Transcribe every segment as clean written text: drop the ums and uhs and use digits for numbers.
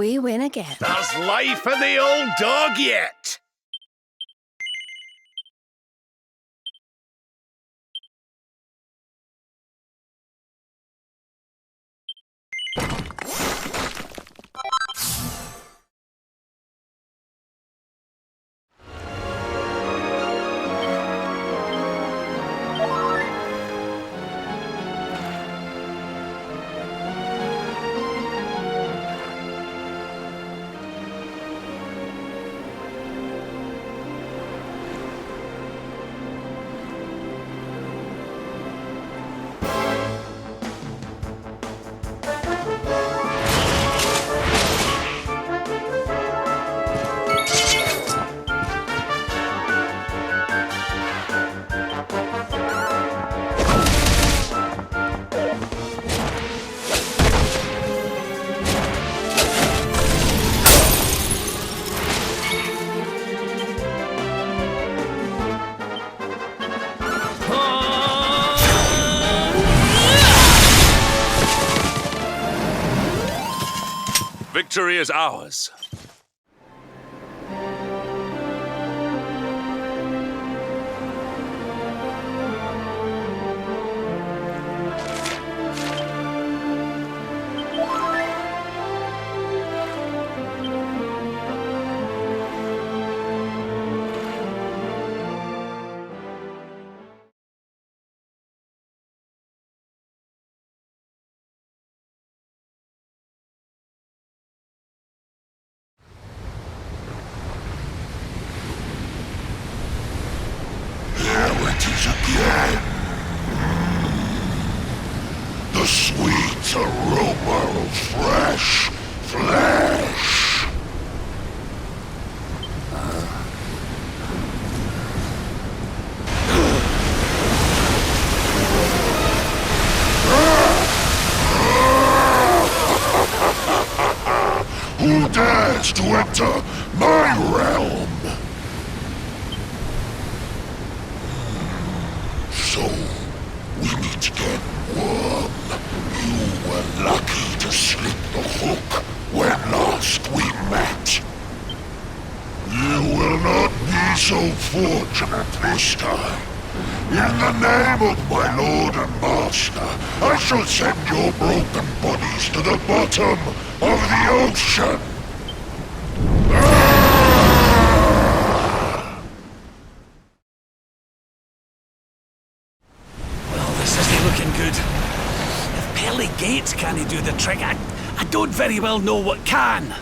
we win again. There's life in the old dog yet. Victory is ours. Again. The sweet aroma of fresh flesh. Who dares to enter my realm? So, we meet again, worm. You were lucky to slip the hook when last we met. You will not be so fortunate this time. In the name of my lord and master, I shall send your broken bodies to the bottom of the ocean. Gates can't do the trick. I don't very well know what can.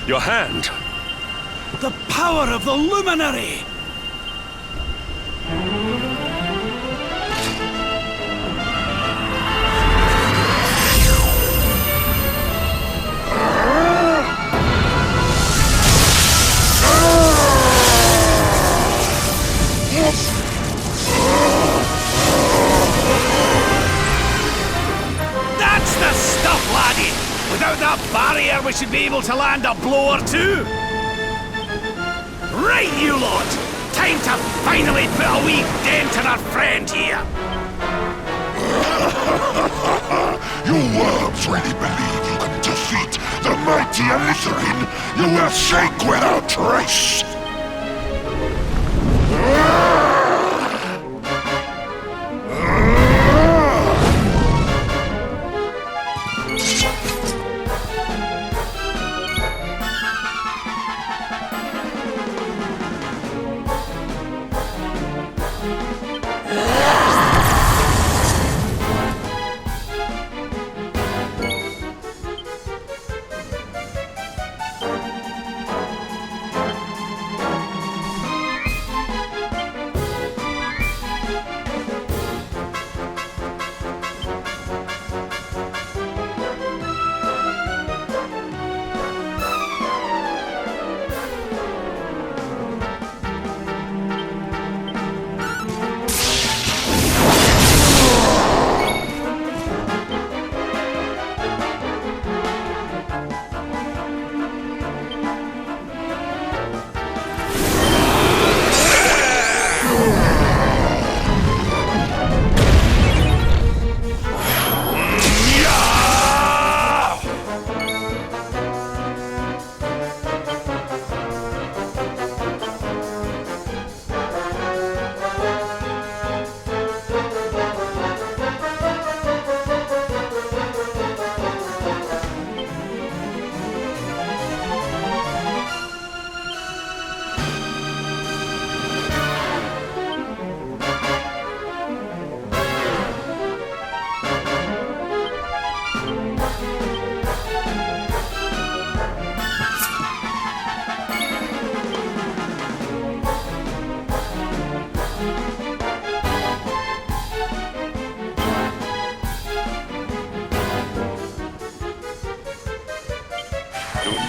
Your hand. The power of the luminary. That's the stuff, laddie! Without that barrier, we should be able to land a blow or two! Right, you lot! Time to finally put a wee dent in our friend here! You worms really believe you can defeat the mighty Alizarin? You will sink without trace!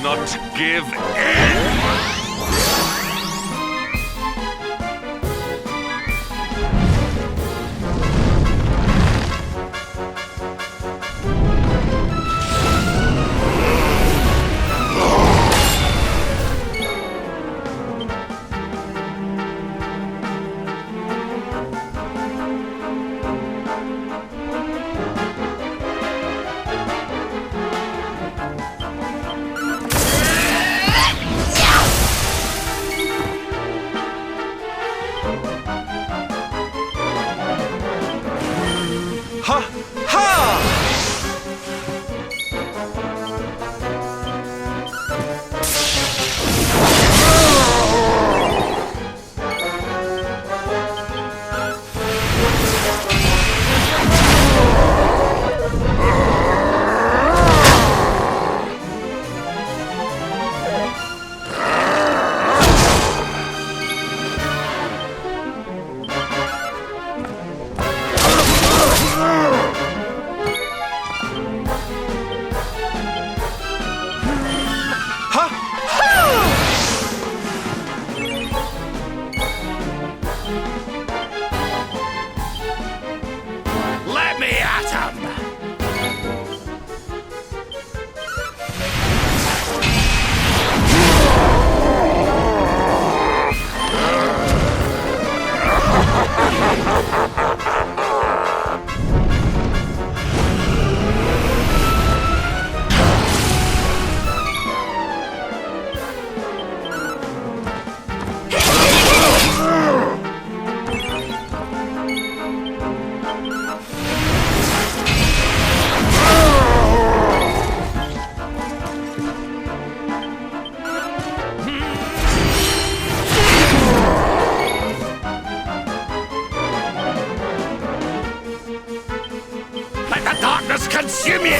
not give in! Ha! Ha! Let me at him! Let the darkness consume you!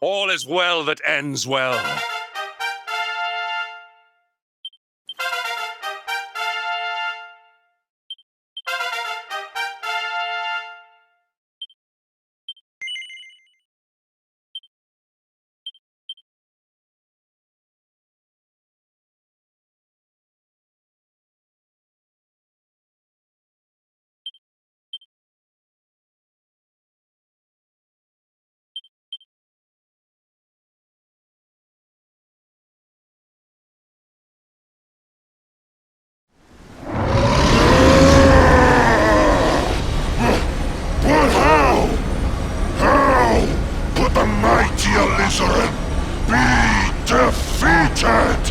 All is well that ends well. But how? How could the mighty Alizarin be defeated?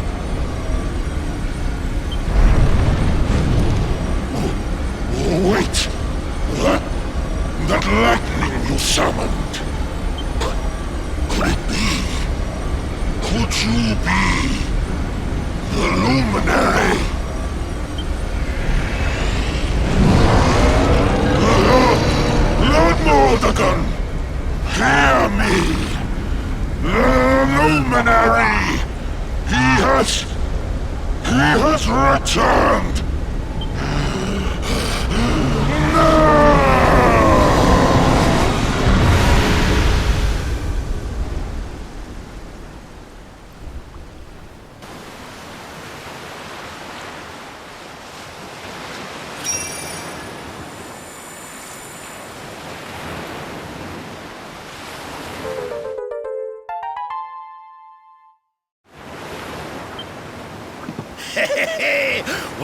Oh, wait! That lightning you summoned. Could it be? Could you be the luminary? Lord Mordegon, hear me! The luminary! He has returned! No!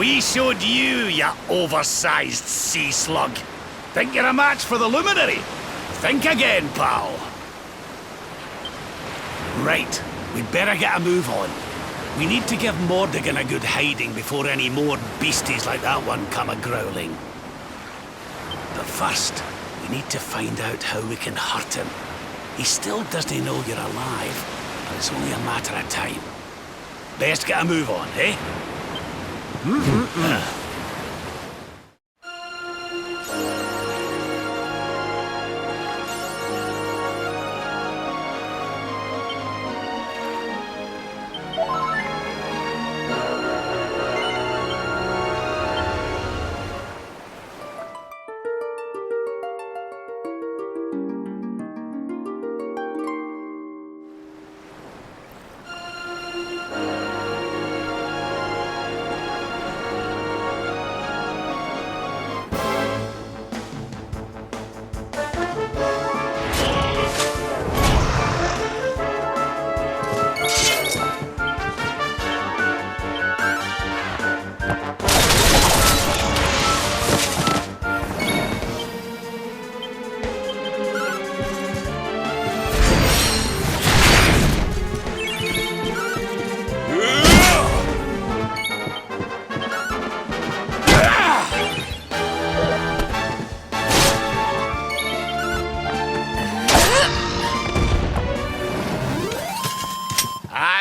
We showed you, ya oversized sea slug. Think you're a match for the luminary? Think again, pal. Right, we'd better get a move on. We need to give Mordigan a good hiding before any more beasties like that one come a-growling. But first, we need to find out how we can hurt him. He still doesn't know you're alive, but it's only a matter of time. Best get a move on, eh?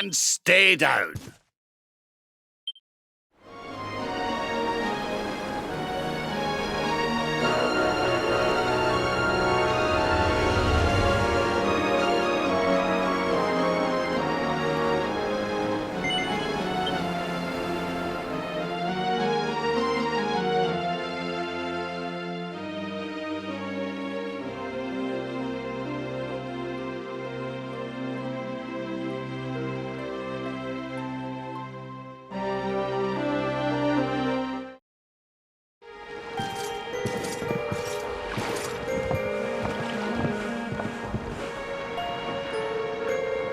And stay down.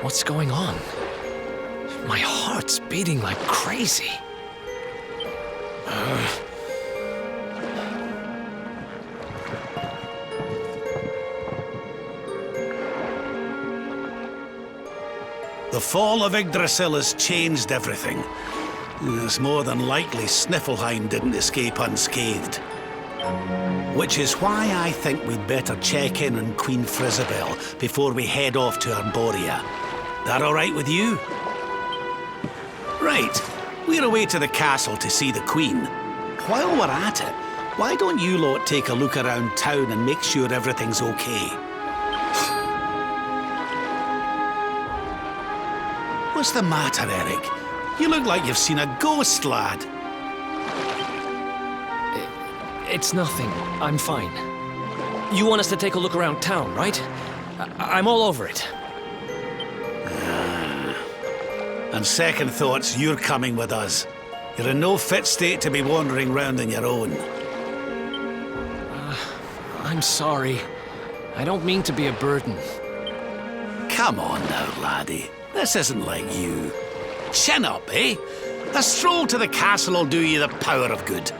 What's going on? My heart's beating like crazy. The fall of Yggdrasil has changed everything. It's more than likely Sniflheim didn't escape unscathed. Which is why I think we'd better check in on Queen Frizabel before we head off to Arborea. That all right with you? Right. We're away to the castle to see the Queen. While we're at it, why don't you lot take a look around town and make sure everything's okay? What's the matter, Erik? You look like you've seen a ghost, lad. It's nothing. I'm fine. You want us to take a look around town, right? I'm all over it. On second thoughts, you're coming with us. You're in no fit state to be wandering round on your own. I'm sorry. I don't mean to be a burden. Come on now, laddie. This isn't like you. Chin up, eh? A stroll to the castle will do you the power of good.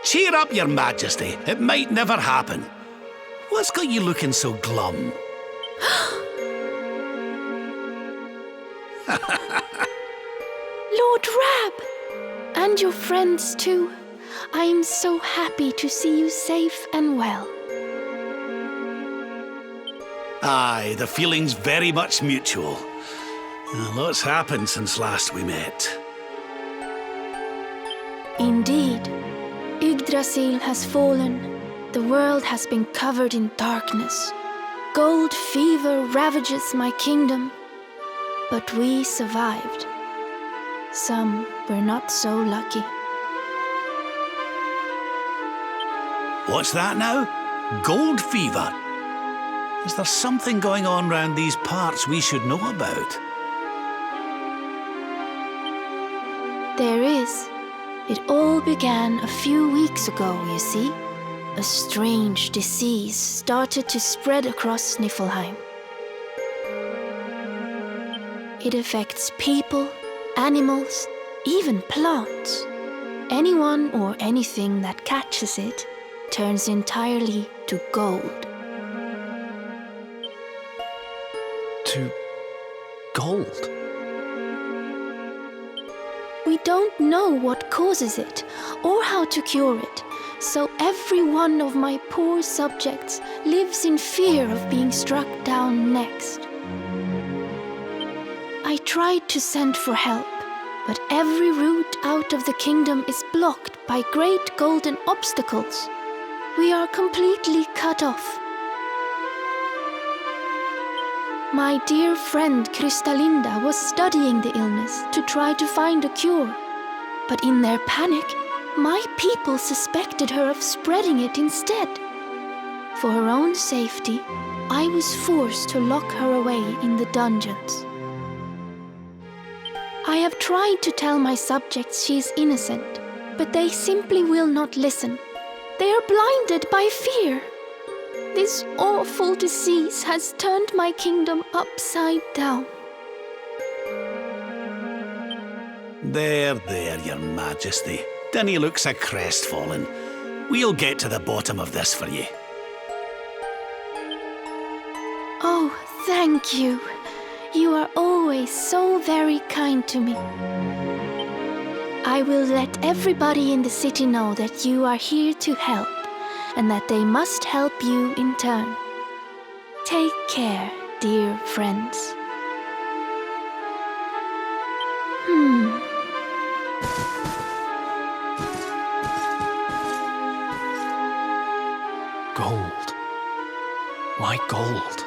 Cheer up, Your Majesty. It might never happen. What's got you looking so glum? Lord Rab! And your friends too. I am so happy to see you safe and well. Aye, the feeling's very much mutual. A lot's happened since last we met. Indeed. Yggdrasil has fallen. The world has been covered in darkness. Gold fever ravages my kingdom. But we survived. Some were not so lucky. What's that now? Gold fever? Is there something going on round these parts we should know about? There is. It all began a few weeks ago, you see. A strange disease started to spread across Sniflheim. It affects people, animals, even plants. Anyone or anything that catches it turns entirely to gold. To gold? We don't know what causes it or how to cure it, so every one of my poor subjects lives in fear of being struck down next. I tried to send for help, but every route out of the kingdom is blocked by great golden obstacles. We are completely cut off. My dear friend Kristalinda was studying the illness to try to find a cure. But in their panic, my people suspected her of spreading it instead. For her own safety, I was forced to lock her away in the dungeons. I have tried to tell my subjects she is innocent, but they simply will not listen. They are blinded by fear. This awful disease has turned my kingdom upside down. There, Your Majesty. Dinny looks a crestfallen. We'll get to the bottom of this for you. Oh, thank you. You are always so very kind to me. I will let everybody in the city know that you are here to help, and that they must help you in turn. Take care, dear friends. Gold. Why gold?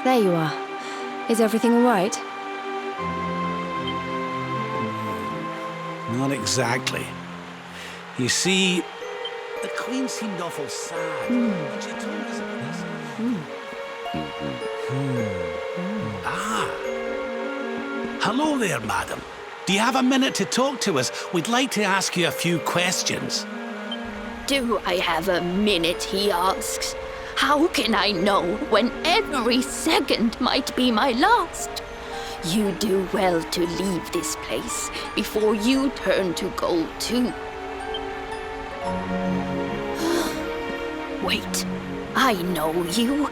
There you are. Is everything all right? Not exactly. You see, the Queen seemed awful sad when she told us about this. Hello there, madam. Do you have a minute to talk to us? We'd like to ask you a few questions. Do I have a minute, he asks. How can I know when every second might be my last? You do well to leave this place before you turn to gold too. Wait, I know you.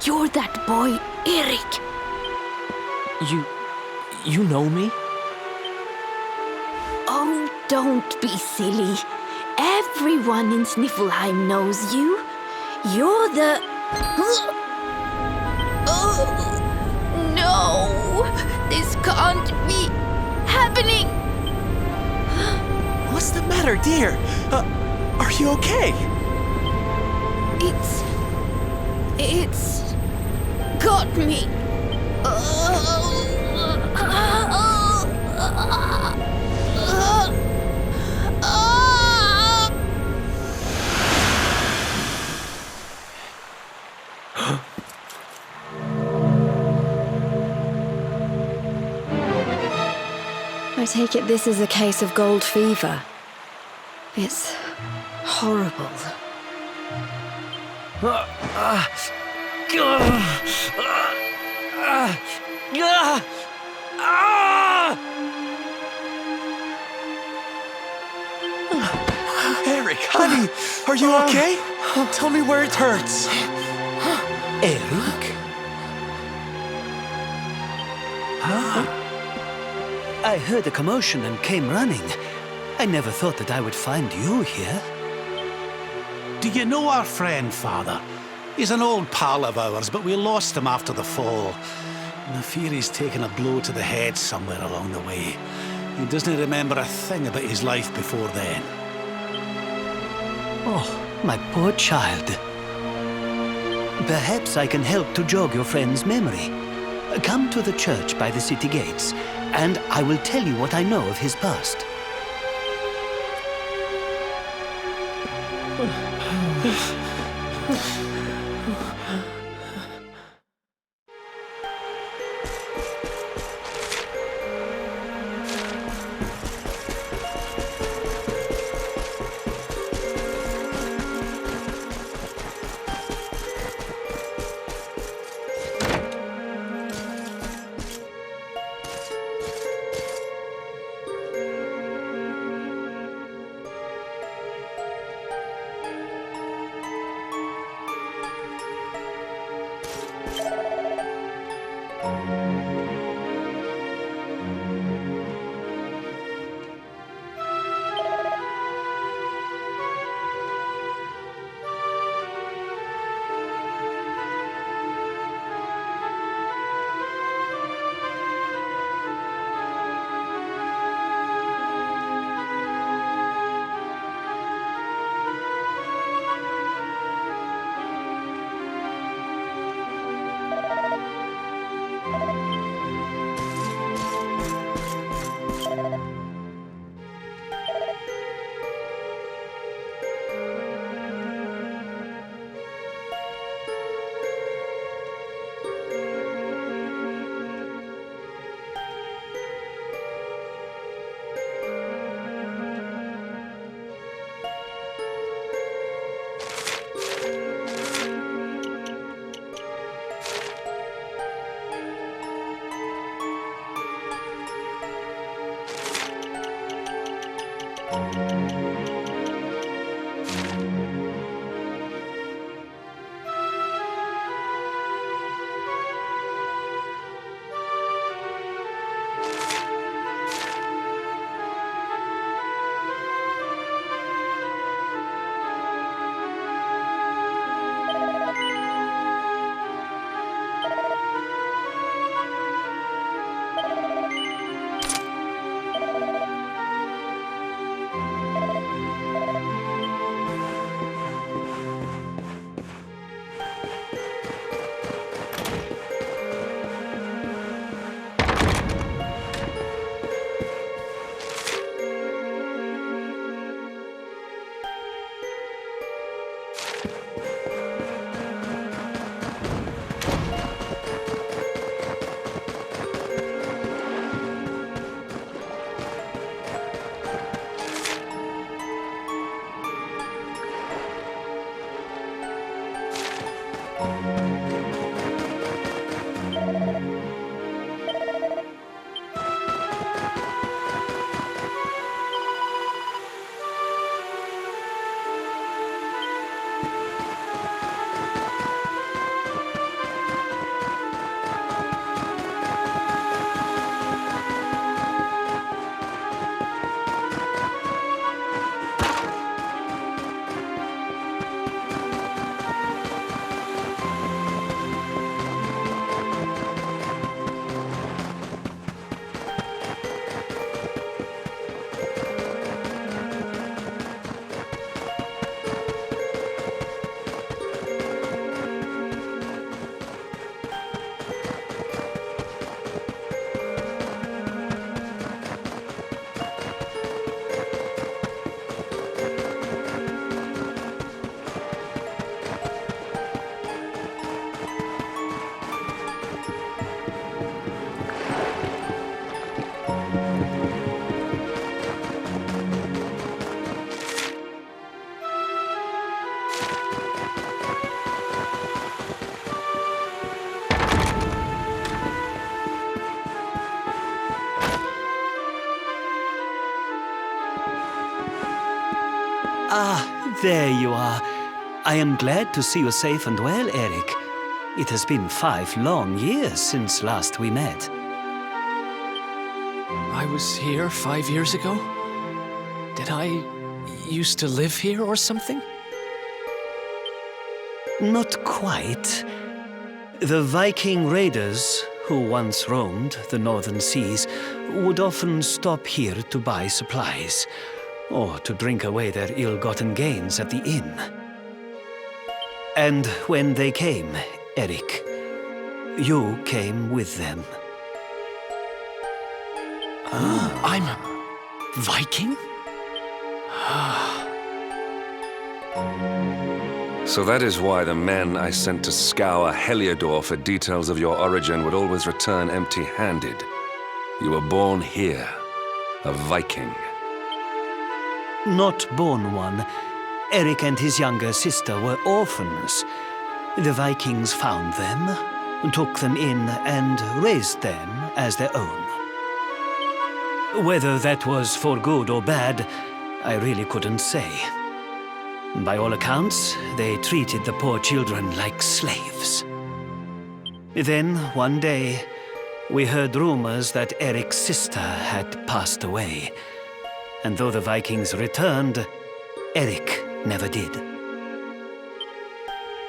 You're that boy, Erik. You know me? Oh, don't be silly. Everyone in Sniflheim knows you. You're the... Oh, no! This can't be happening! What's the matter, dear? Are you okay? It's got me. I take it this is a case of gold fever. It's horrible. Erik, honey, are you okay? Tell me where it hurts. Erik? I heard a commotion and came running. I never thought that I would find you here. Do you know our friend, Father? He's an old pal of ours, but we lost him after the fall. And I fear he's taken a blow to the head somewhere along the way. He doesn't remember a thing about his life before then. Oh, my poor child. Perhaps I can help to jog your friend's memory. Come to the church by the city gates, and I will tell you what I know of his past. Ah, there you are. I am glad to see you safe and well, Erik. It has been 5 long years since last we met. I was here 5 years ago? Did I used to live here or something? Not quite. The Viking raiders, who once roamed the northern seas, would often stop here to buy supplies, or to drink away their ill-gotten gains at the inn. And when they came, Erik, you came with them. I'm a Viking? So that is why the men I sent to scour Heliodor for details of your origin would always return empty-handed. You were born here, a Viking. Not born one. Erik and his younger sister were orphans. The Vikings found them, took them in, and raised them as their own. Whether that was for good or bad, I really couldn't say. By all accounts, they treated the poor children like slaves. Then, one day, we heard rumors that Erik's sister had passed away. And though the Vikings returned, Erik never did.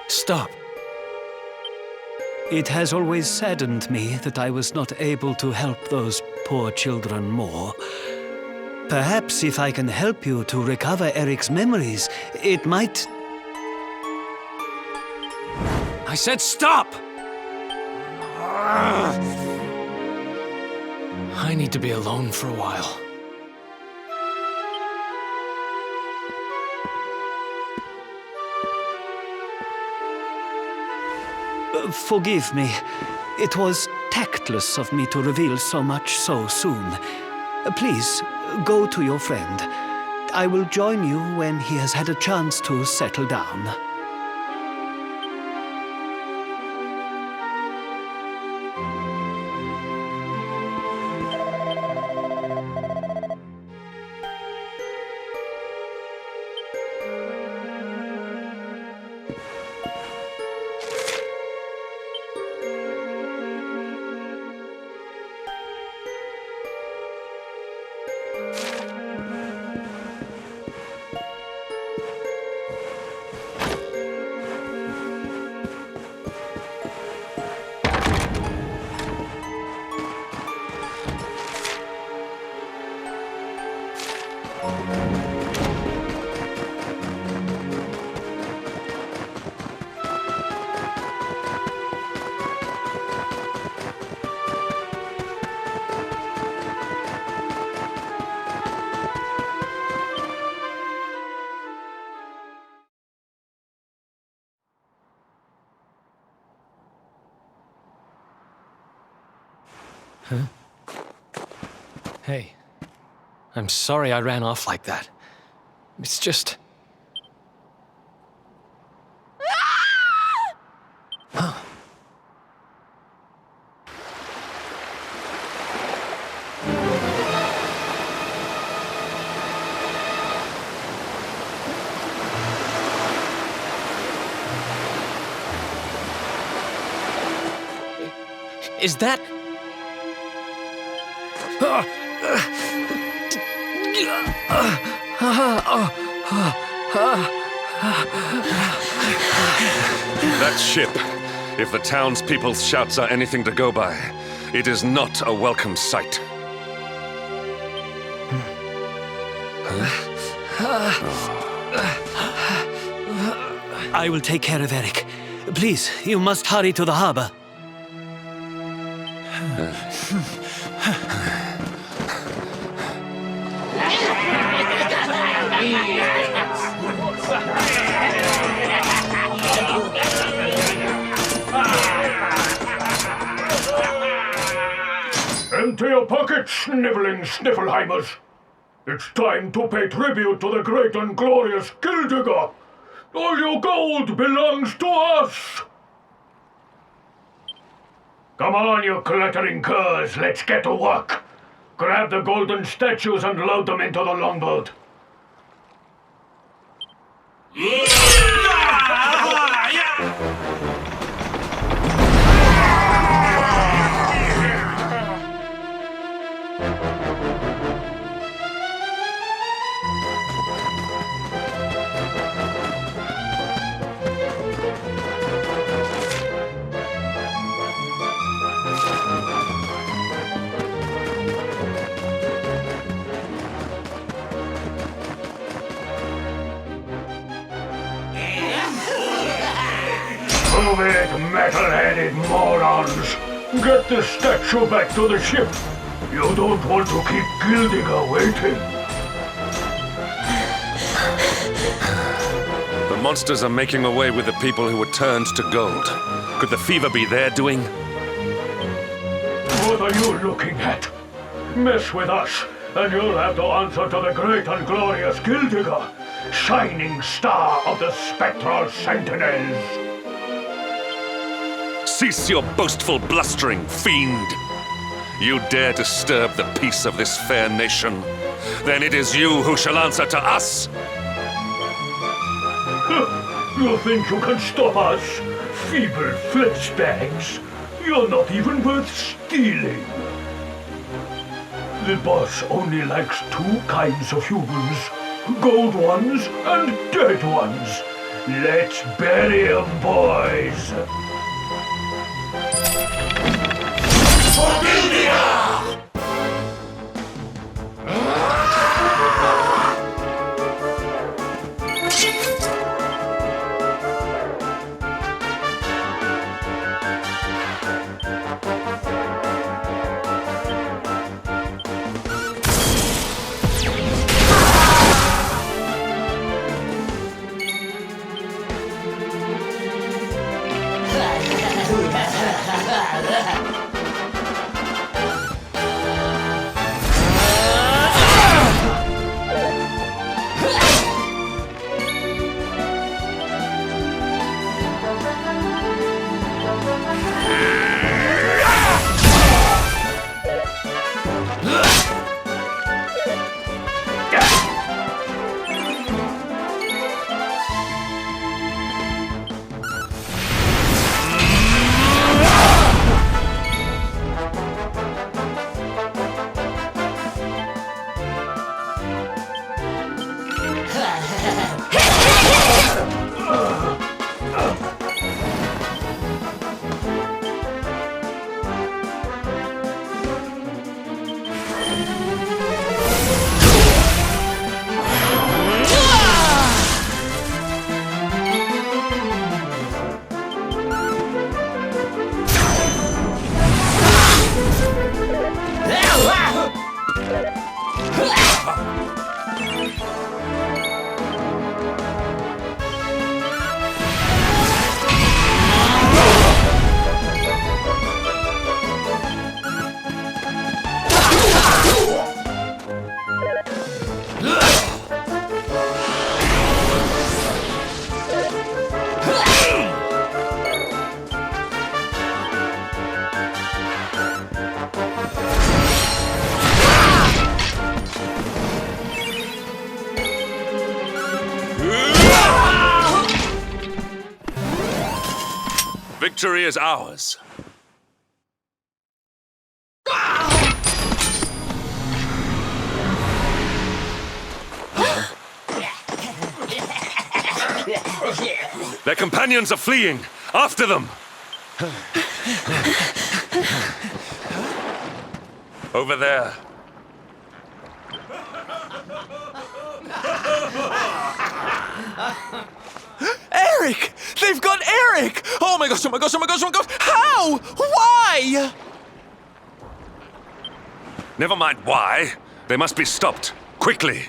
Stop. It has always saddened me that I was not able to help those poor children more. Perhaps if I can help you to recover Erik's memories, it might... I said stop! I need to be alone for a while. Forgive me. It was tactless of me to reveal so much so soon. Please, go to your friend. I will join you when he has had a chance to settle down. Hey, I'm sorry I ran off like that. It's just... Is that... That ship, if the townspeople's shouts are anything to go by, it is not a welcome sight. I will take care of Erik. Please, you must hurry to the harbor. Empty your pockets, sniveling Sniflheimers. It's time to pay tribute to the great and glorious Gildigger. All your gold belongs to us. Come on, you clattering curs, let's get to work. Grab the golden statues and load them into the longboat. Move it, metal-headed morons! Get the statue back to the ship! You don't want to keep Gildigger waiting! The monsters are making away with the people who were turned to gold. Could the fever be their doing? What are you looking at? Mess with us, and you'll have to answer to the great and glorious Gildigger, shining star of the spectral sentinels! Cease your boastful blustering, fiend! You dare disturb the peace of this fair nation? Then it is you who shall answer to us! You think you can stop us? Feeble fleshbags! You're not even worth stealing! The boss only likes two kinds of humans. Gold ones and dead ones. Let's bury 'em, boys! victory is ours. Their companions are fleeing. After them! Over there. Erik! They've got Erik! Oh my gosh, oh my gosh, oh my gosh, oh my gosh! How? Why? Never mind why. They must be stopped. Quickly.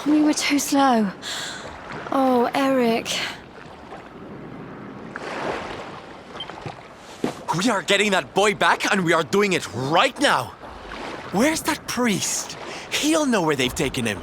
We were too slow. Oh, Erik. We are getting that boy back, and we are doing it right now. Where's that priest? He'll know where they've taken him.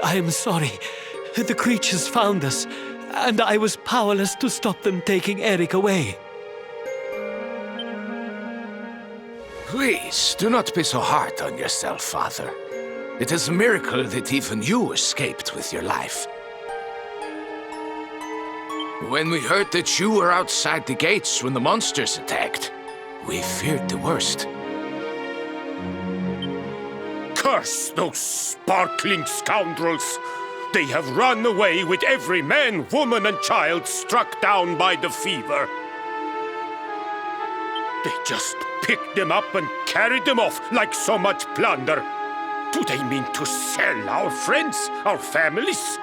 I am sorry. The creatures found us, and I was powerless to stop them taking Erik away. Please, do not be so hard on yourself, Father. It is a miracle that even you escaped with your life. When we heard that you were outside the gates when the monsters attacked, we feared the worst. Curse those sparkling scoundrels! They have run away with every man, woman, and child struck down by the fever. They just picked them up and carried them off like so much plunder. Do they mean to sell our friends, our families?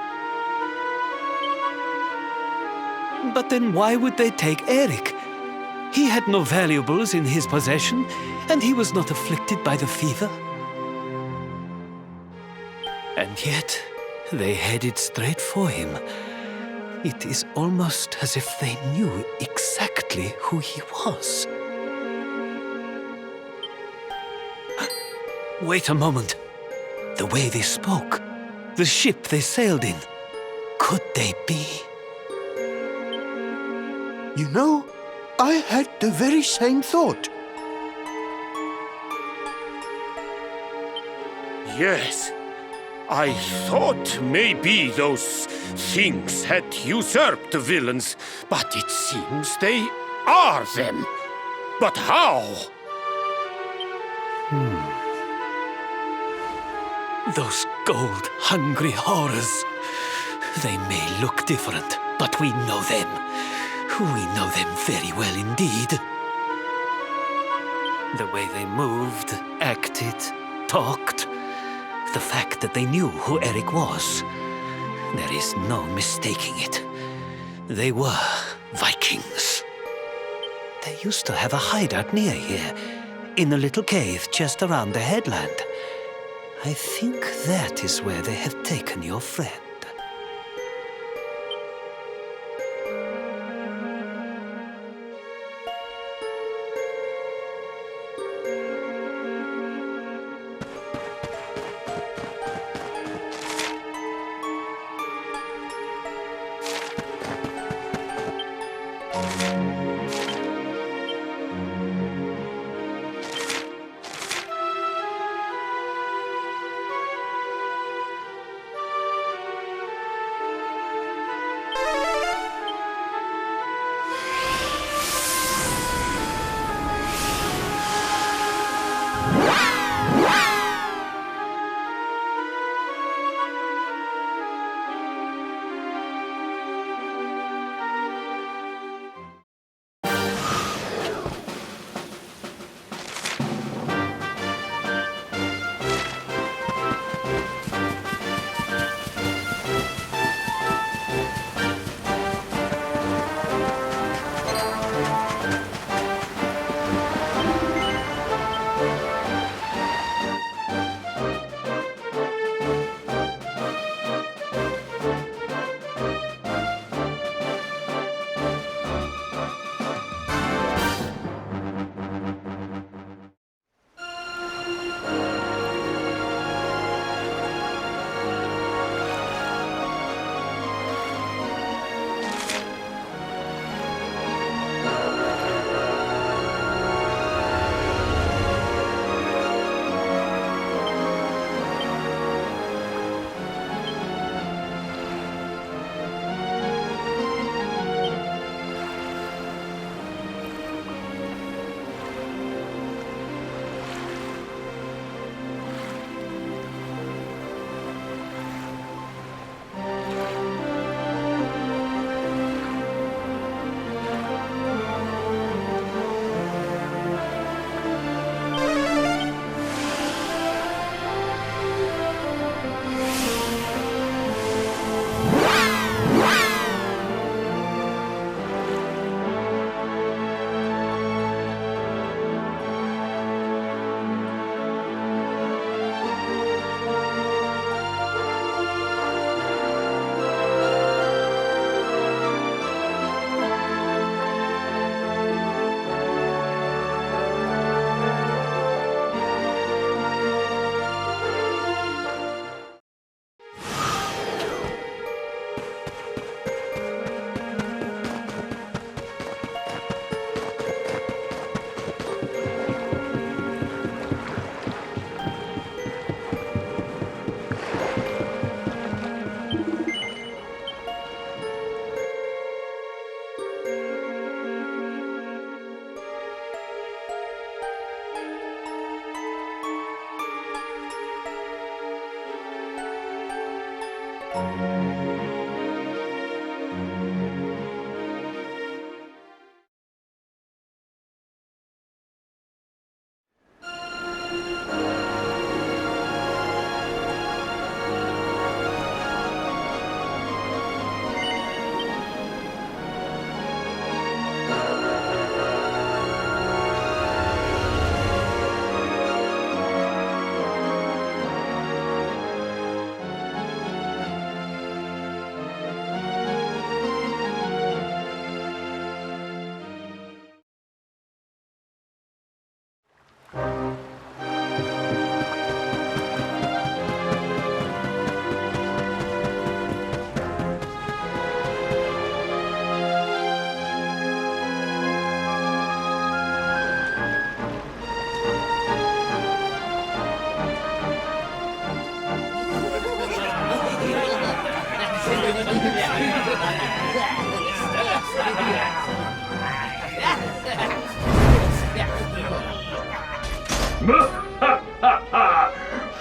But then why would they take Erik? He had no valuables in his possession, and he was not afflicted by the fever. And yet, they headed straight for him. It is almost as if they knew exactly who he was. Wait a moment. The way they spoke, the ship they sailed in, could they be? You know, I had the very same thought. Yes. I thought maybe those things had usurped the villains, but it seems they are them. But how? Those gold-hungry horrors. They may look different, but we know them. We know them very well indeed. The way they moved, acted, talked. The fact that they knew who Erik was. There is no mistaking it. They were Vikings. They used to have a hideout near here, in a little cave just around the headland. I think that is where they have taken your friend.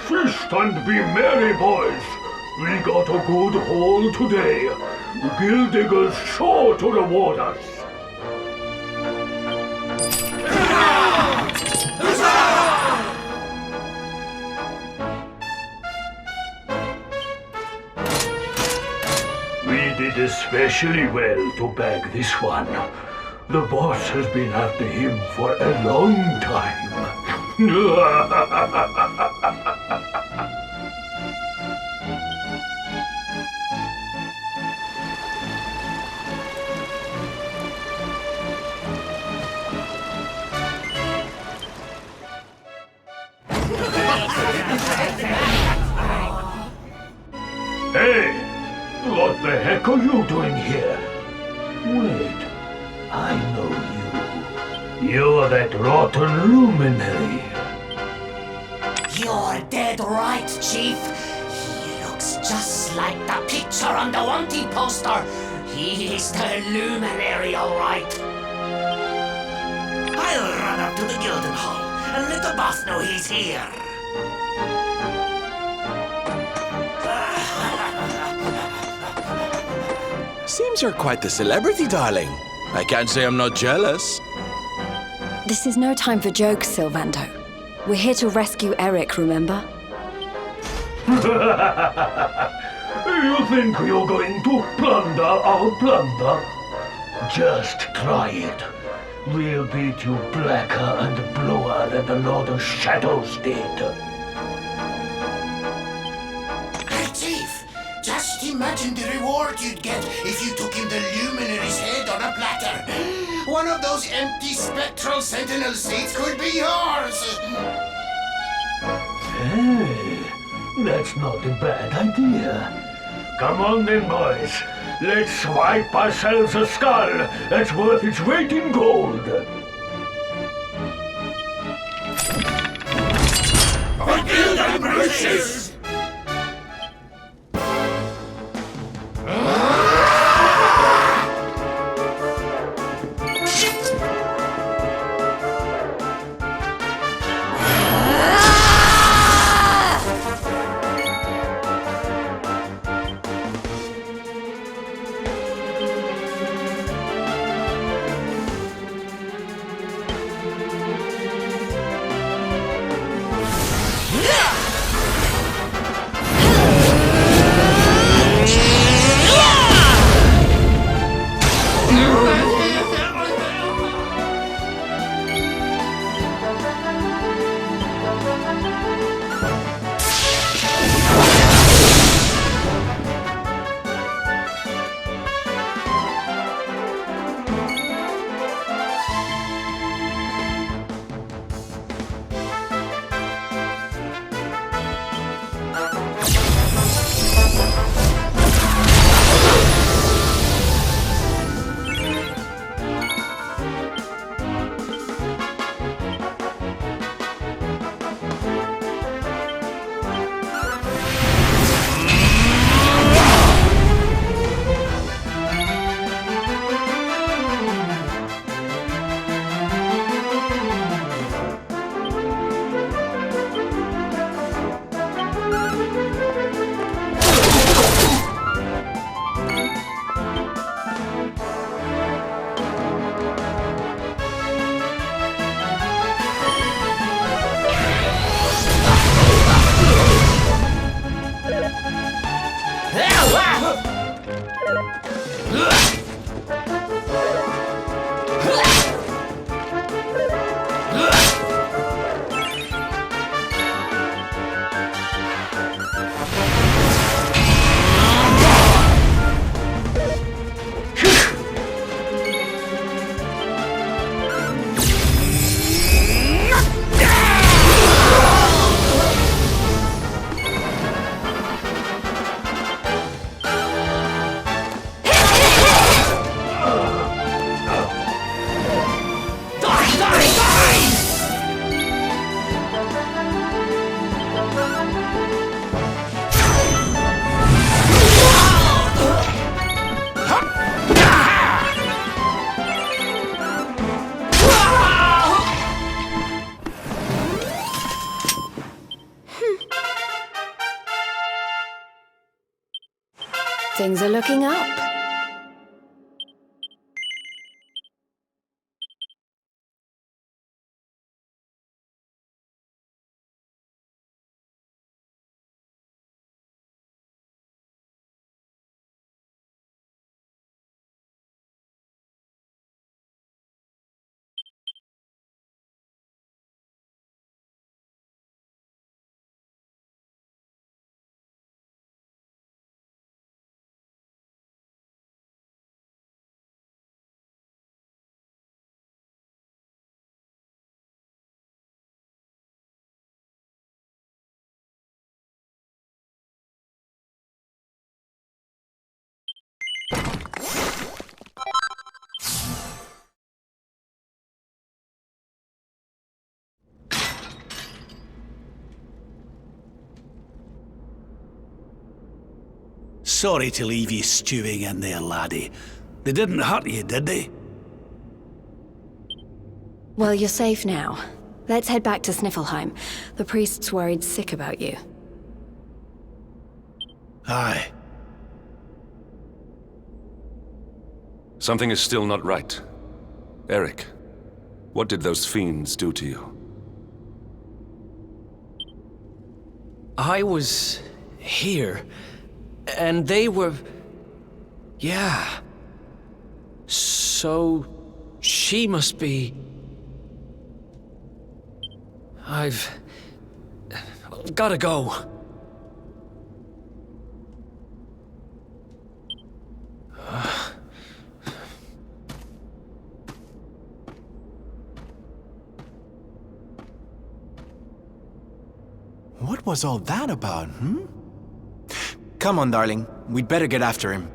Feast and be merry, boys. We got a good haul today. Gildigger's sure to reward us. We did especially well to bag this one. The boss has been after him for a long time. Hey! What the heck are you doing here? Wait, I know you. You're that rotten luminary. You're dead right, Chief. He looks just like the picture on the wanted poster. He's the luminary, all right. I'll run up to the Gilden Hall and let the boss know he's here. Seems you're quite the celebrity, darling. I can't say I'm not jealous. This is no time for jokes, Sylvando. We're here to rescue Erik, remember? You think you're going to plunder our plunder? Just try it. We'll beat you blacker and bluer than the Lord of Shadows did. Hey, Chief! Just imagine the reward you'd get if you took him the luminary's head on a platter. One of those empty spectral sentinel seats could be yours! Hey, that's not a bad idea. Come on then, boys. Let's swipe ourselves a skull that's worth its weight in gold. For Gilden Bruces! Things are looking up. Sorry to leave you stewing in there, laddie. They didn't hurt you, did they? Well, you're safe now. Let's head back to Sniflheim. The priest's worried sick about you. Aye. Something is still not right. Erik, what did those fiends do to you? I was here, and they were... Yeah. So... she must be... I've... gotta go. What was all that about, hmm? Come on, darling. We'd better get after him.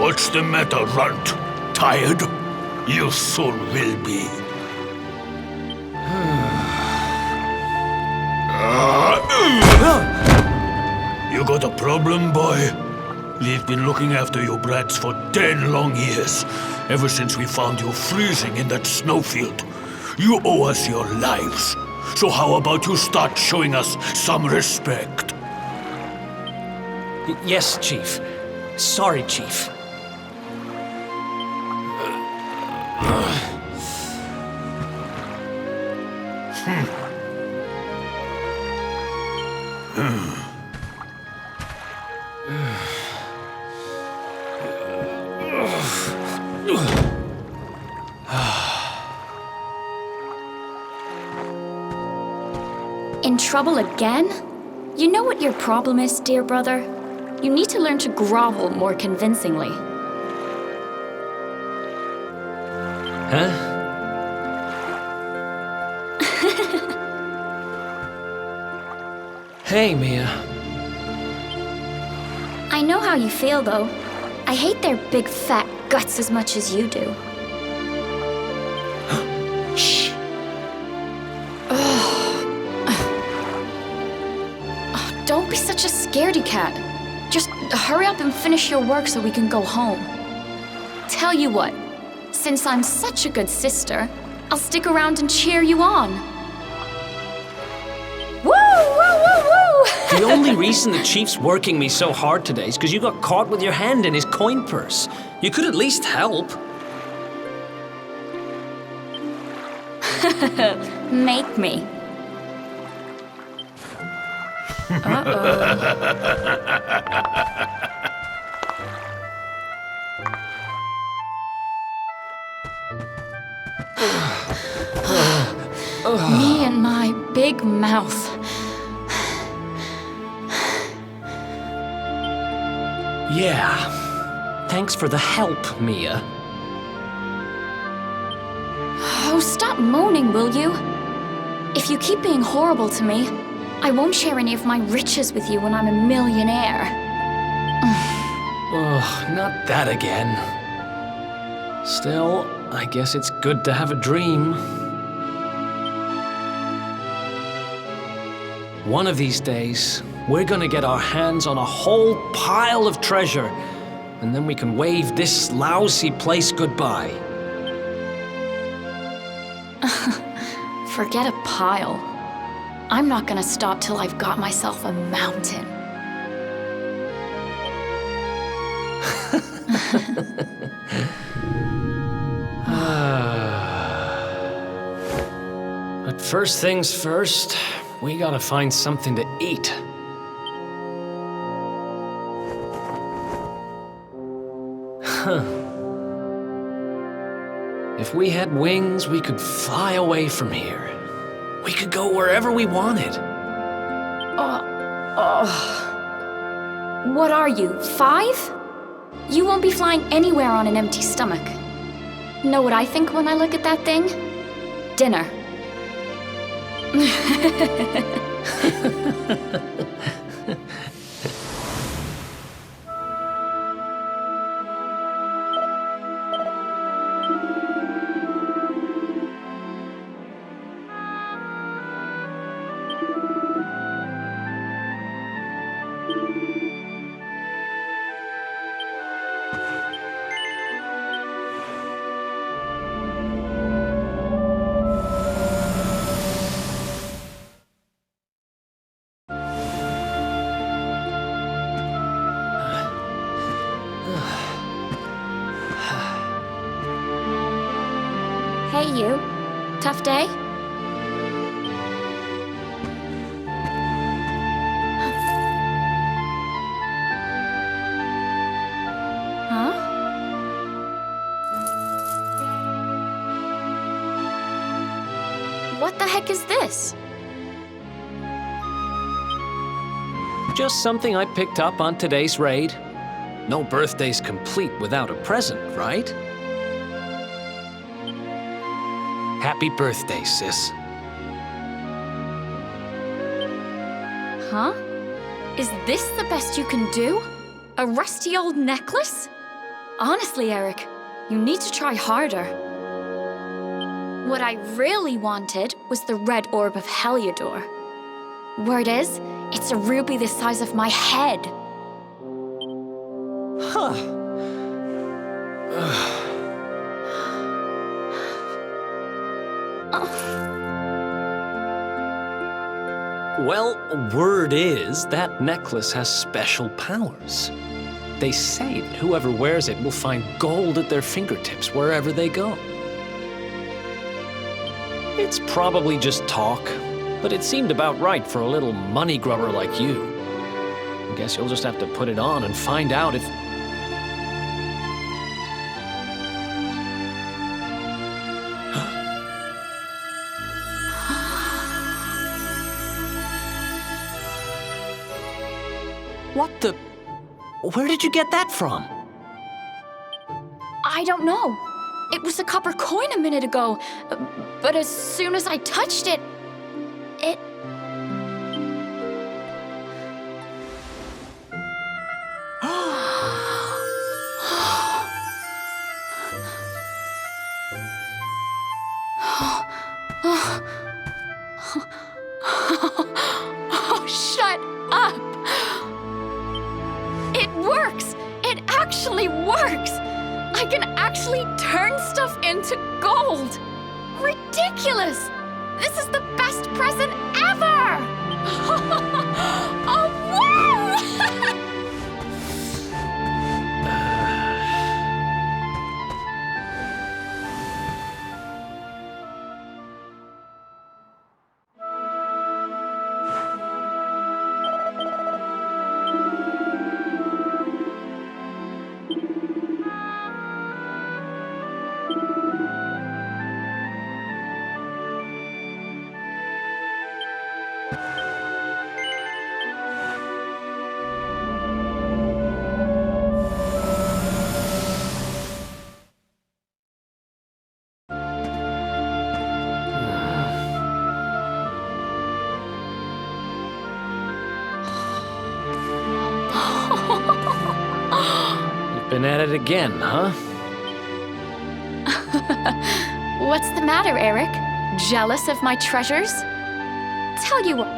What's the matter, Runt? Tired? You soon will be. You got a problem, boy? We've been looking after you brats for 10 long years, ever since we found you freezing in that snowfield. You owe us your lives. So how about you start showing us some respect? Yes, Chief. Sorry, Chief. In trouble again? You know what your problem is, dear brother? You need to learn to grovel more convincingly. Huh? Hey, Mia. I know how you feel, though. I hate their big fat guts as much as you do. Shh. Don't be such a scaredy cat. Just hurry up and finish your work so we can go home. Tell you what, since I'm such a good sister, I'll stick around and cheer you on. Woo! Woo! Woo! Woo! The only reason the Chief's working me so hard today is because you got caught with your hand in his coin purse. You could at least help. Make me. Me and my big mouth. Yeah. Thanks for the help, Mia. Oh, stop moaning, will you? If you keep being horrible to me, I won't share any of my riches with you when I'm a millionaire. Ugh, not that again. Still, I guess it's good to have a dream. One of these days, we're gonna get our hands on a whole pile of treasure, and then we can wave this lousy place goodbye. Forget a pile. I'm not gonna stop till I've got myself a mountain. But first things first, we gotta find something to eat. Huh. If we had wings, we could fly away from here. We could go wherever we wanted. What are you, 5? You won't be flying anywhere on an empty stomach. Know what I think when I look at that thing? Dinner. Hey, you. Tough day? Huh? What the heck is this? Just something I picked up on today's raid. No birthday's complete without a present, right? Happy birthday, sis. Huh? Is this the best you can do? A rusty old necklace? Honestly, Erik, you need to try harder. What I really wanted was the red orb of Heliodor. Word is, it's a ruby the size of my head. Huh. Well, word is that necklace has special powers. They say that whoever wears it will find gold at their fingertips wherever they go. It's probably just talk, but it seemed about right for a little money grubber like you. I guess you'll just have to put it on and find out if... What the... Where did you get that from? I don't know. It was a copper coin a minute ago, but as soon as I touched it, it... Oh, shut up! It works! It actually works! I can actually turn stuff into gold! Ridiculous! This is the best present ever! Oh, wow! Been at it again, huh? What's the matter, Erik? Jealous of my treasures? Tell you what.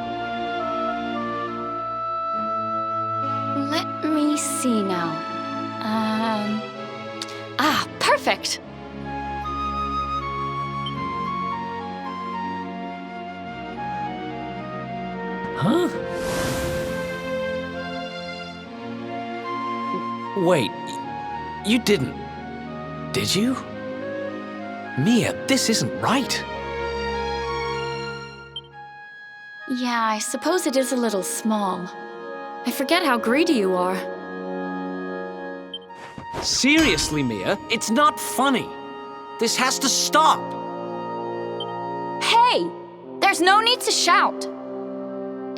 Let me see now. Perfect. Huh? Wait, you didn't, did you? Mia, this isn't right. Yeah, I suppose it is a little small. I forget how greedy you are. Seriously, Mia, it's not funny. This has to stop. Hey! There's no need to shout.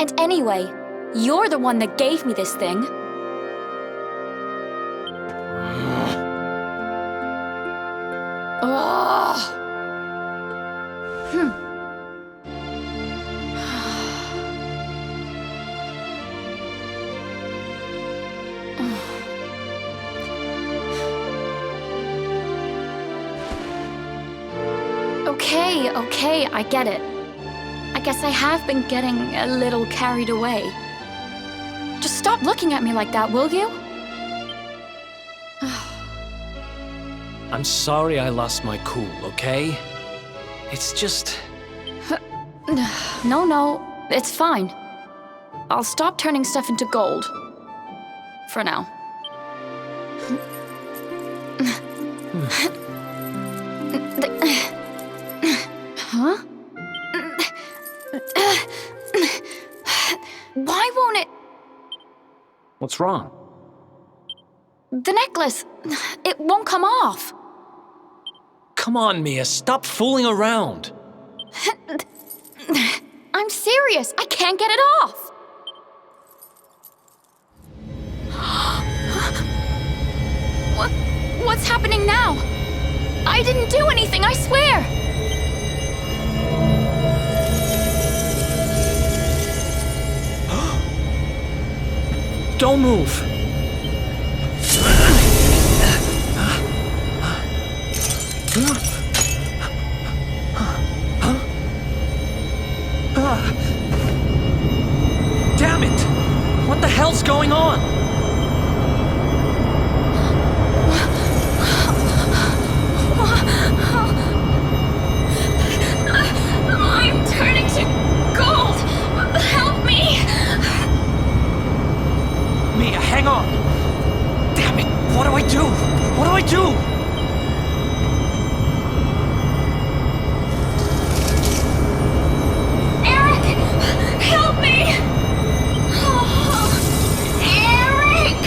And anyway, you're the one that gave me this thing. Okay, I get it. I guess I have been getting a little carried away. Just stop looking at me like that, will you? I'm sorry I lost my cool, okay? It's just... No, it's fine. I'll stop turning stuff into gold. For now. Huh? Why won't it... What's wrong? The necklace. It won't come off. Come on, Mia, stop fooling around. I'm serious. I can't get it off. What's happening now? I didn't do anything, I swear! Don't move. Damn it! What the hell's going on? I'm turning to gold! Help me! Mia, hang on! Damn it! What do I do? What do I do? Erik! Help me! Oh, Erik!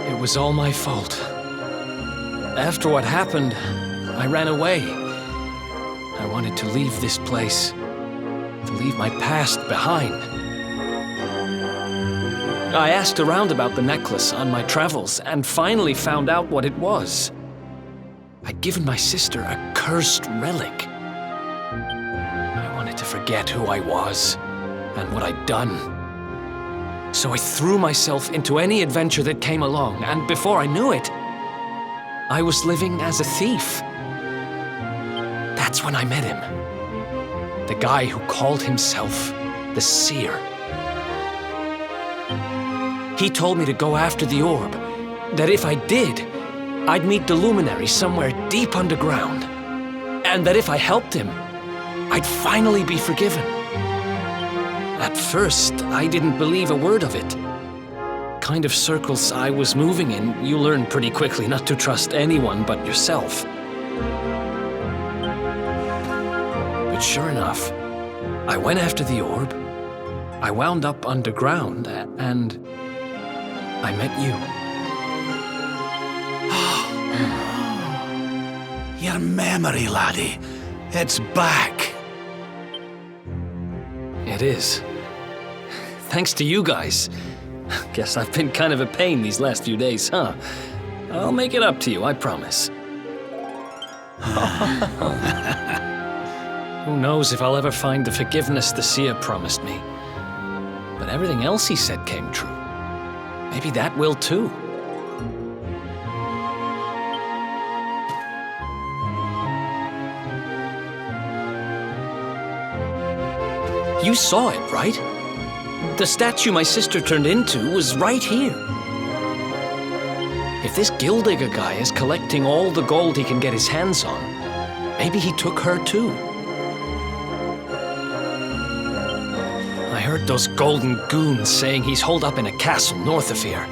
It was all my fault. After what happened, I ran away. I wanted to leave this place, to leave my past behind. I asked around about the necklace on my travels and finally found out what it was. I'd given my sister a cursed relic. I wanted to forget who I was and what I'd done. So I threw myself into any adventure that came along, and before I knew it, I was living as a thief. That's when I met him. The guy who called himself the Seer. He told me to go after the orb, that if I did, I'd meet the luminary somewhere deep underground, and that if I helped him, I'd finally be forgiven. At first, I didn't believe a word of it. Kind of circles I was moving in, you learn pretty quickly not to trust anyone but yourself. But sure enough, I went after the orb, I wound up underground, and I met you. Your memory, laddie. It's back. It is. Thanks to you guys. Guess I've been kind of a pain these last few days, huh? I'll make it up to you, I promise. Who knows if I'll ever find the forgiveness the Seer promised me. But everything else he said came true. Maybe that will too. You saw it, right? The statue my sister turned into was right here. If this Gildigger guy is collecting all the gold he can get his hands on, maybe he took her too. I heard those golden goons saying he's holed up in a castle north of here.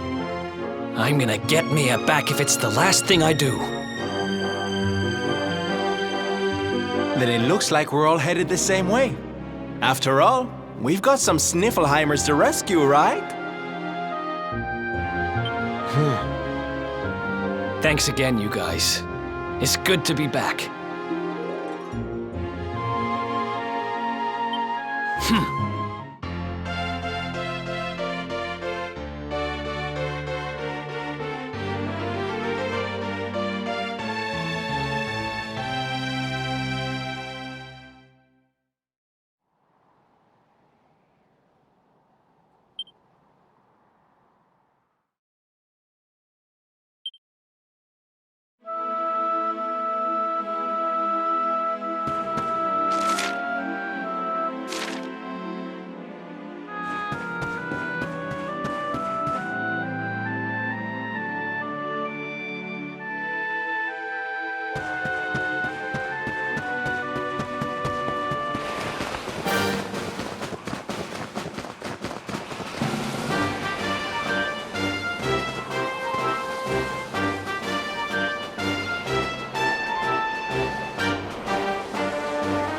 I'm gonna get Mia back if it's the last thing I do. Then it looks like we're all headed the same way. After all, we've got some Sniflheimers to rescue, right? Thanks again, you guys. It's good to be back.